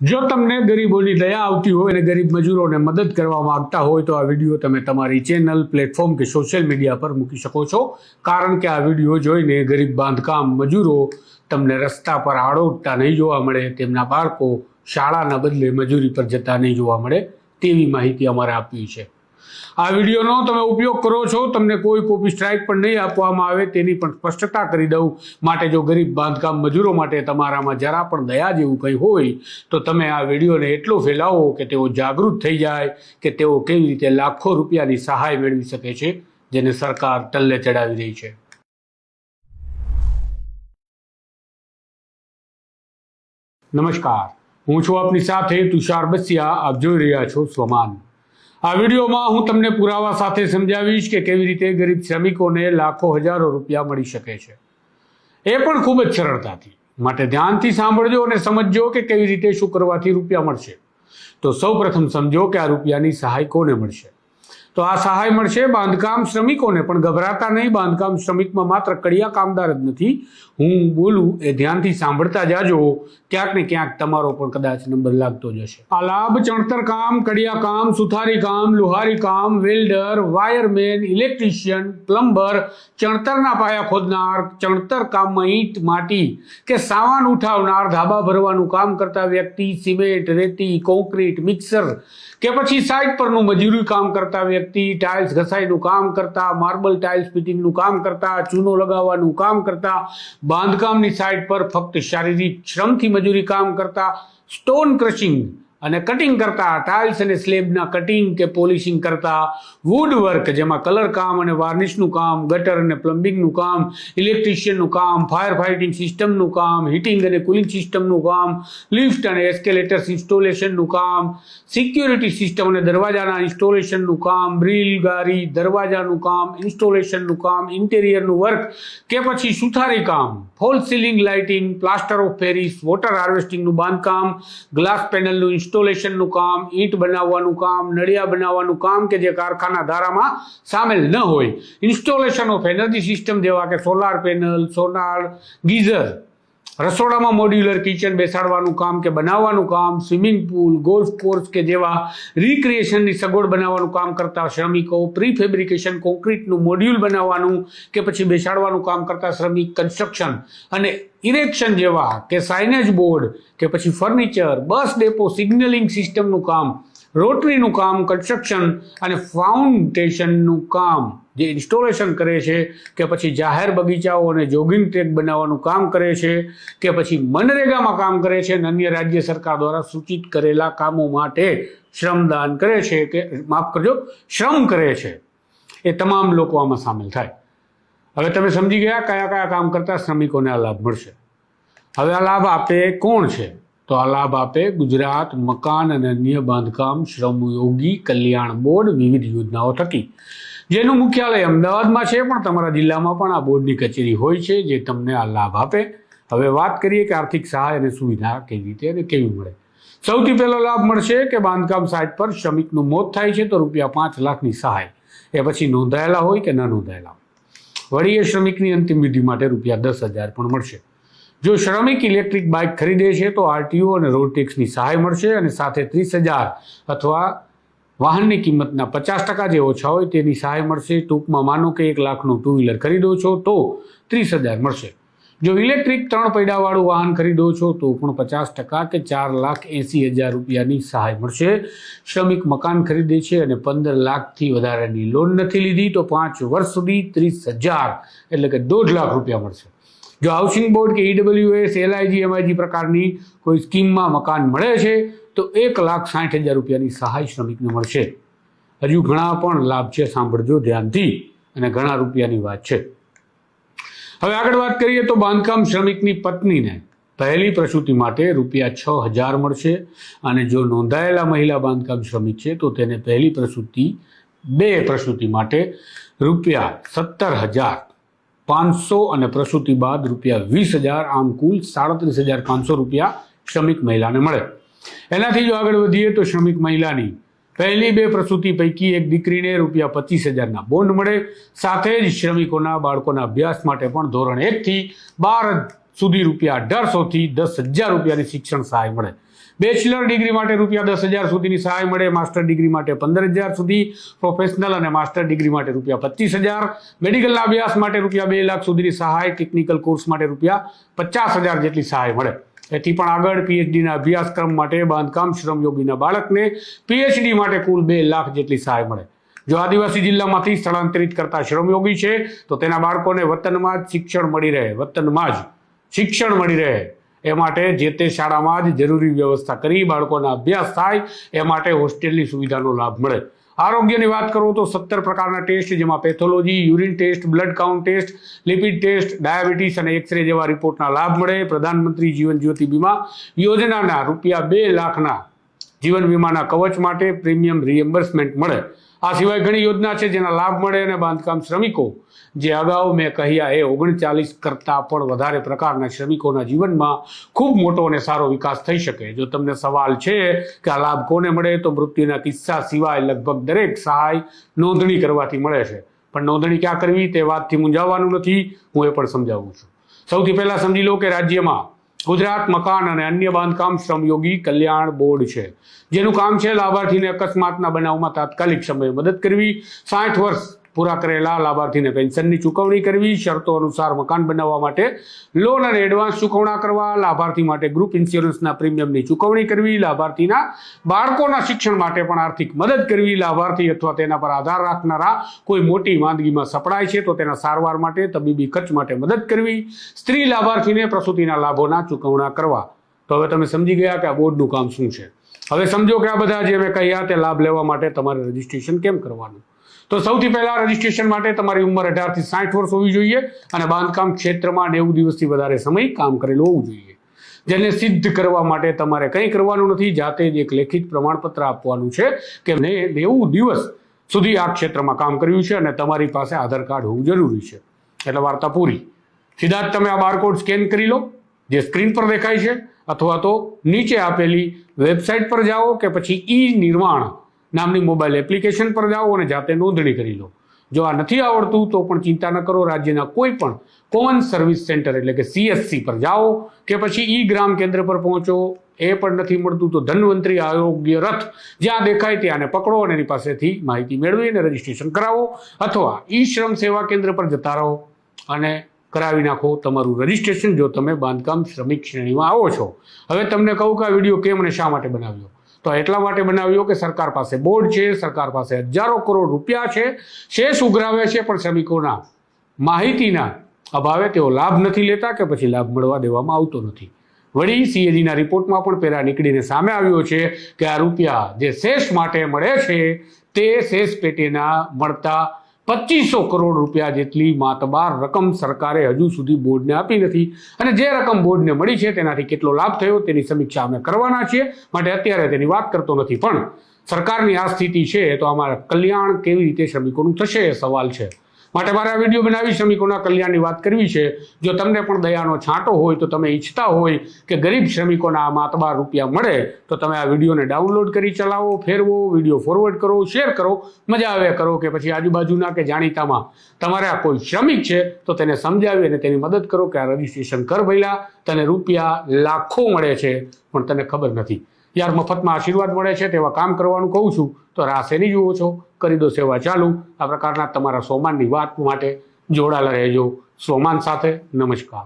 જો તમને ગરીબોની દયા આવતી હોય અને ગરીબ મજૂરોને મદદ કરવા માંગતા હોય તો આ વિડીયો તમે તમારી ચેનલ, પ્લેટફોર્મ કે સોશિયલ મીડિયા પર મૂકી શકો છો, કારણ કે આ વિડીયો જોઈને ગરીબ બાંધકામ મજૂરો તમને રસ્તા પર આડોટતા નહીં જોવા મળે, તેમના બાળકો શાળાના બદલે મજૂરી પર જતા નહીં જોવા મળે તેવી માહિતી અમારે આપવી છે। આ વિડીયોનો તમે ઉપયોગ કરો છો, તમને કોઈ કોપી સ્ટ્રાઇક પણ નહીં આપવામાં આવે તેની પણ સ્પષ્ટતા કરી દઉં। માટે જો ગરીબ બાંધકામ મજૂરો માટે તમારામાં જરા પણ દયા જેવું કંઈ હોય તો તમે આ વિડીયોને એટલો ફેલાવો કે તેઓ જાગૃત થઈ જાય કે તેઓ કેવી રીતે લાખો રૂપિયાની સહાય મેળવી શકે છે, જેને સરકાર ટલ્લે ચડાવી રહી છે। નમસ્કાર, હું છું આપની સાથે તુષાર બસિયા। આપ જોઈ રહ્યા છો સ્વમાન। આ વિડીયોમાં હું તમને પુરાવા સાથે સમજાવીશ કે કેવી રીતે ગરીબ શ્રમિકોને લાખો હજારો રૂપિયા મળી શકે છે, એ પણ ખૂબ જ સરળતાથી। માટે ધ્યાનથી સાંભળજો અને સમજજો કે કેવી રીતે શું કરવાથી રૂપિયા મળશે। તો સૌપ્રથમ સમજો કે આ રૂપિયાની સહાય કોને મળશે। તો આ સહાય મળશે બાંધકામ શ્રમિકોને, પણ ગભરાતા નહીં। બાંધકામ શ્રમિકમાં માત્ર કડિયા કામદાર જ નથી, હું બોલું એ ધ્યાનથી સાંભળતા જાજો, ક્યાંક ને ક્યાંક તમારો પણ કદાચ નંબર લાગતો જશે। આ લાભ ચણતર કામ, કડિયા કામ, સુથારી કામ, લુહારી કામ, વેલ્ડર, વાયરમેન, ઇલેક્ટ્રિશિયન, પ્લમ્બર, ચણતરના પાયા ખોદનાર, ચણતર કામમાં ઈંટ, માટી કે સામાન ઉઠાવનાર, ધાબા ભરવાનું કામ કરતા વ્યક્તિ, સિમેન્ટ, રેતી, કોન્ક્રીટ મિક્સર કે પછી સાઇટ પરનું મજૂરી કામ કરતા વ્યક્તિ, ટાઇલ્સ ઘસાઈનું કામ કરતા, માર્બલ ટાઇલ્સ ફિટિંગનું કામ કરતા, ચૂનો લગાવવાનું કામ કરતા, બાંધકામની સાઇટ પર ફક્ત શારીરિક શ્રમથી મજૂરી કામ કરતા, સ્ટોન ક્રશિંગ અને કટિંગ કરતા, ટાઇલ્સ અને સ્લેબના કટિંગ કે પોલિશિંગ કરતા, વુડ વર્ક જેમાં કલર કામ અને વાર્નિશનું કામ, ગટર અને પ્લમ્બિંગનું કામ, ઇલેક્ટ્રિશિયનનું કામ, ફાયર ફાઇટિંગ સિસ્ટમનું કામ, હીટિંગ અને કુલિંગ સિસ્ટમનું કામ, લિફ્ટ અને એસ્કેલેટર્સ ઇન્સ્ટોલેશનનું કામ, સિક્યોરિટી સિસ્ટમ અને દરવાજાના ઇન્સ્ટોલેશનનું કામ, બ્રિલ, ગારી, દરવાજાનું કામ, ઇન્સ્ટોલેશનનું કામ, ઇન્ટેરિયરનું વર્ક કે પછી સુથારી કામ, fall ceiling lighting, plaster of Paris, water હાર્વેસ્ટિંગનું બાંધકામ, ગ્લાસ પેનલનું ઇન્સ્ટોલેશનનું કામ, ઈંટ બનાવવાનું કામ, નળિયા બનાવવાનું કામ કે જે કારખાના ધારામાં સામેલ ન હોય, ઇન્સ્ટોલેશન ઓફ એનર્જી સિસ્ટમ જેવા કે સોલાર પેનલ, સોલાર ગીઝર, રસોડામાં મોડ્યુલર કિચન બેસાડવાનું કામ કે બનાવવાનું કામ, સ્વિમિંગ પુલ, ગોલ્ફ કોર્સ કે જેવા રિક્રિએશનની સગવડ બનાવવાનું કામ કરતા શ્રમિકો, પ્રી ફેબ્રિકેશન કોન્ક્રીટનું મોડ્યુલ બનાવવાનું કે પછી બેસાડવાનું કામ કરતા શ્રમિક, કન્સ્ટ્રક્શન અને ઇરેક્શન જેવા કે સાઇનેજ બોર્ડ કે પછી ફર્નિચર, બસ ડેપો, સિગ્નલિંગ સિસ્ટમનું કામ, રોટરીનું કામ, કન્સ્ટ્રક્શન અને ફાઉન્ડેશનનું કામ જે ઇન્સ્ટોલેશન કરે છે કે પછી જાહેર બગીચાઓ અને જોગિંગ ટ્રેક બનાવવાનું કામ કરે છે કે પછી મનરેગામાં કામ કરે છે અને અન્ય રાજ્ય સરકાર દ્વારા સૂચિત કરેલા કામો માટે શ્રમદાન કરે છે કે શ્રમ કરે છે, એ તમામ લોકો આમાં સામેલ થાય। હવે તમે સમજી ગયા કયા કયા કામ કરતા શ્રમિકોને આ લાભ મળશે। હવે આ લાભ આપે કોણ છે? તો આ લાભ આપે ગુજરાત મકાન અને અન્ય બાંધકામ શ્રમયોગી કલ્યાણ બોર્ડ વિવિધ યોજનાઓ થકી, જેનું મુખ્યાલય અમદાવાદમાં છે, પણ તમારા જિલ્લામાં પણ આ બોર્ડની કચેરી હોય છે જે તમને આ લાભ આપે। હવે વાત કરીએ કે આર્થિક સહાય અને સુવિધા કેવી રીતે અને કેવી મળે। સૌથી પહેલો લાભ મળશે કે બાંધકામ સાઇટ પર શ્રમિકનું મોત થાય છે તો ₹5 લાખની સહાય, એ પછી નોંધાયેલા હોય કે ન નોંધાયેલા। વળી એ શ્રમિકની અંતિમ વિધિ માટે ₹10,000 પણ મળશે। જો શ્રમિક ઇલેક્ટ્રિક બાઇક ખરીદે છે તો આરટીઓ અને રોડ ટેક્સની સહાય મળશે અને સાથે 30,000 અથવા વાહનની કિંમતના 50% જે ઓછા હોય તેની સહાય મળશે। ટૂંકમાં માનો કે 1 લાખનું ટુ વ્હીલર ખરીદો છો તો 30,000 મળશે। જો ઇલેક્ટ્રિક 3 પૈડાવાળું વાહન ખરીદો છો તો પણ 50% કે ₹4,80,000 રૂપિયાની સહાય મળશે। શ્રમિક મકાન ખરીદે છે અને 15 લાખથી વધારેની લોન નથી લીધી તો 5 વર્ષ સુધી 30,000 એટલે કે 2.5 લાખ રૂપિયા મળશે। જો હાઉસિંગ બોર્ડ કે EWS, LIG, MIG પ્રકારની કોઈ સ્કીમમાં મકાન મળે છે તો 1,60,000 રૂપિયાની સહાય શ્રમિકને મળશે। હજુ ઘણા પણ લાભ છે, સાંભળજો ધ્યાનથી, અને ઘણા રૂપિયાની વાત છે। હવે આગળ વાત કરીએ તો બાંધકામ શ્રમિકની પત્નીને પહેલી પ્રસૂતિ માટે ₹6,000 મળશે અને જો નોંધાયેલા મહિલા બાંધકામ શ્રમિક છે તો તેને પહેલી પ્રસૂતિ, 2 પ્રસૂતિ માટે ₹17,500 અને પ્રસૂતિ બાદ ₹20,000, આમ કુલ ₹37,500 શ્રમિક મહિલાને મળે। એનાથી જો આગળ વધીએ તો શ્રમિક મહિલાની પહેલી 2 પ્રસૂતિ પૈકી એક દીકરીને ₹25,000ના બોન્ડ મળે। સાથે જ શ્રમિકોના બાળકોના અભ્યાસ માટે પણ ધોરણ 1 થી 12 સુધી ₹1,800 થી ₹10,000 શિક્ષણ સહાય મળે। બેચલર ડિગ્રી માટે ₹10,000 સુધીની સહાય મળે, માસ્ટર ડિગ્રી માટે 15,000 સુધી, પ્રોફેશનલ અને માસ્ટર ડિગ્રી માટે ₹25,000, મેડિકલના અભ્યાસ માટે ₹2 લાખ સુધીની સહાય, ટેકનિકલ કોર્સ માટે ₹50,000 જેટલી સહાય મળે. એથી પણ આગળ પીએચડીના અભ્યાસક્રમ માટે બાંધકામ શ્રમયોગીના બાળકને પીએચડી માટે કુલ 2 લાખ જેટલી સહાય મળે. જો આદિવાસી જિલ્લામાંથી સ્થળાંતરિત કરતા શ્રમયોગી છે તો તેના બાળકોને વતનમાં જ શિક્ષણ મળી રહે એ માટે જે તે શાળામાં જ જરૂરી વ્યવસ્થા કરી બાળકોના અભ્યાસ થાય એ માટે હોસ્ટેલની સુવિધાનો લાભ મળે. આરોગ્યની વાત કરું તો 17 પ્રકારના ટેસ્ટ, જેમાં pathology, urine test, blood count test, lipid test, diabetes અને એક્સરે જેવા રિપોર્ટના લાભ મળે. પ્રધાનમંત્રી જીવન જ્યોતિ બીમા યોજનાના ₹2 લાખના જીવન વીમાના કવચ માટે પ્રીમિયમ રિએમ્બર્સમેન્ટ મળે. આ સિવાય ઘણી યોજના છે જેના લાભ મળે અને બાંધકામ શ્રમિકો, જે અગાઉ મેં કહ્યા એ 39 કરતાં પણ વધારે પ્રકારના શ્રમિકોના જીવનમાં ખૂબ મોટો અને સારો વિકાસ થઈ શકે. જો તમને સવાલ છે કે આ લાભ કોને મળે, તો મૃત્યુના કિસ્સા સિવાય લગભગ દરેક સહાય નોંધણી કરવાથી મળે છે. પણ નોંધણી ક્યાં કરવી તે વાતથી મૂંઝાવવાનું નથી, હું એ પણ સમજાવું છું. સૌથી પહેલાં સમજી લો કે રાજ્યમાં ગુજરાત મકાન અને અન્ય બાંધકામ શ્રમયોગી કલ્યાણ બોર્ડ છે, જેનું કામ છે લાભાર્થીને અકસ્માતના બનાવમાં તાત્કાલિક સમયે મદદ કરવી, 60 વર્ષ પૂરા કરેલા લાભાર્થીને પેન્શનની ચૂકવણી કરવી, શરતો અનુસાર મકાન બનાવવા માટે લોન અને એડવાન્સ ચૂકવણા કરવા, લાભાર્થી માટે ગ્રુપ ઇન્સ્યોરન્સના પ્રીમિયમની ચૂકવણી કરવી, લાભાર્થીના બાળકોના શિક્ષણ માટે પણ આર્થિક મદદ કરવી, લાભાર્થી અથવા તેના પર આધાર રાખનારા કોઈ મોટી માંદગીમાં સપડાય છે તો તેના સારવાર માટે તબીબી ખર્ચ માટે મદદ કરવી, સ્ત્રી લાભાર્થીને પ્રસૂતિના લાભોના ચૂકવણા કરવા. તો હવે તમે સમજી ગયા કે આ બોર્ડનું કામ શું છે. હવે સમજો કે આ બધા જે મેં કહ્યા તે લાભ લેવા માટે તમારે રજીસ્ટ્રેશન કેમ કરવાનું. તો સૌથી પહેલા રજીસ્ટ્રેશન માટે તમારી ઉંમર 18 થી 60 વર્ષ હોવી જોઈએ અને બાંધકામ ક્ષેત્રમાં 90 દિવસથી વધારે સમય કામ કરેલું હોવું જોઈએ. જેને સિદ્ધ કરવા માટે તમારે કંઈ કરવાનું નથી, જાતે જ એક લેખિત પ્રમાણપત્ર આપવાનું છે કે મેં 90 દિવસ સુધી આ ક્ષેત્રમાં કામ કર્યું છે અને તમારી પાસે આધાર કાર્ડ હોવું જરૂરી છે. એટલે વાર્તા પૂરી. સીધા જ તમે આ બારકોડ સ્કેન કરી લો જે સ્ક્રીન પર દેખાય છે, અથવા તો નીચે આપેલી વેબસાઇટ પર જાઓ કે પછી ઈ-નિર્માણ નામની મોબાઈલ એપ્લિકેશન પર જાઓ અને જાતે નોંધણી કરી લો. જો આ નથી આવડતું તો પણ ચિંતા ન કરો, રાજ્યના કોઈ પણ કોમન સર્વિસ સેન્ટર એટલે કે CSC પર જાઓ કે પછી ઈ-ગ્રામ કેન્દ્ર પર પહોંચો. એ પણ નથી મળતું તો ધન્વંતરી આરોગ્ય રથ જ્યાં દેખાય ત્યાંને પકડો અને એની પાસેથી માહિતી મેળવીને રજીસ્ટ્રેશન કરાવો, અથવા ઈ શ્રમ સેવા કેન્દ્ર પર જતા રહો અને કરાવી નાખો તમારું રજીસ્ટ્રેશન જો તમે બાંધકામ શ્રમિક શ્રેણીમાં આવો છો. હવે તમને કહું કે આ વિડીયો કેમ અને શા માટે બનાવ્યો. તો એટલા માટે બનાવ્યો કે સરકાર પાસે બોર્ડ છે, સરકાર પાસે હજારો કરોડ રૂપિયા છે, શેષ ઉઘરાવે છે, પણ શ્રમિકોના માહિતીના અભાવે તેઓ લાભ નથી લેતા કે પછી લાભ મળવા દેવામાં આવતો નથી. વળી CAGના રિપોર્ટમાં પણ પેલા નીકળીને સામે આવ્યો છે કે આ રૂપિયા જે શેષ માટે મળે છે તે શેષ પેટેના મળતા 2500 કરોડ રૂપિયા જેટલી માતબાર રકમ સરકારે હજુ સુધી બોર્ડને આપી નથી. અને જે રકમ બોર્ડને મળી છે તેનાથી કેટલો લાભ થયો તેની સમીક્ષા અમે કરવાના છીએ, માટે અત્યારે તેની વાત કરતો નથી. પણ સરકારની આ સ્થિતિ છે તો અમારા કલ્યાણ કેવી રીતે શ્રમિકોનું થશે એ સવાલ છે. માટે મારે આ વિડીયો બનાવી શ્રમિકોના કલ્યાણની વાત કરવી છે. જો તમને પણ દયાનો છાંટો હોય તો તમે ઈચ્છતા હોય કે ગરીબ શ્રમિકોના આ માતબાર રૂપિયા મળે તો તમે આ વિડીયોને ડાઉનલોડ કરી ચલાવો, ફેરવો, વિડીયો ફોરવર્ડ કરો, શેર કરો, મજા આવે કરો કે પછી આજુબાજુના કે જાણીતામાં તમારે આ કોઈ શ્રમિક છે તો તેને સમજાવી અને તેની મદદ કરો કે આ રજીસ્ટ્રેશન કર ભઈલા, તને રૂપિયા લાખો મળે છે પણ તને ખબર નથી. યાર મફતમાં આશીર્વાદ મળે છે તેવા કામ કરવાનું કહું છું તો રાહ શેની જુઓ છો, કરી દો સેવા ચાલુ. આ પ્રકારના તમારા સોમાનની વાત માટે જોડાયેલા રહેજો. સોમાન સાથે નમસ્કાર.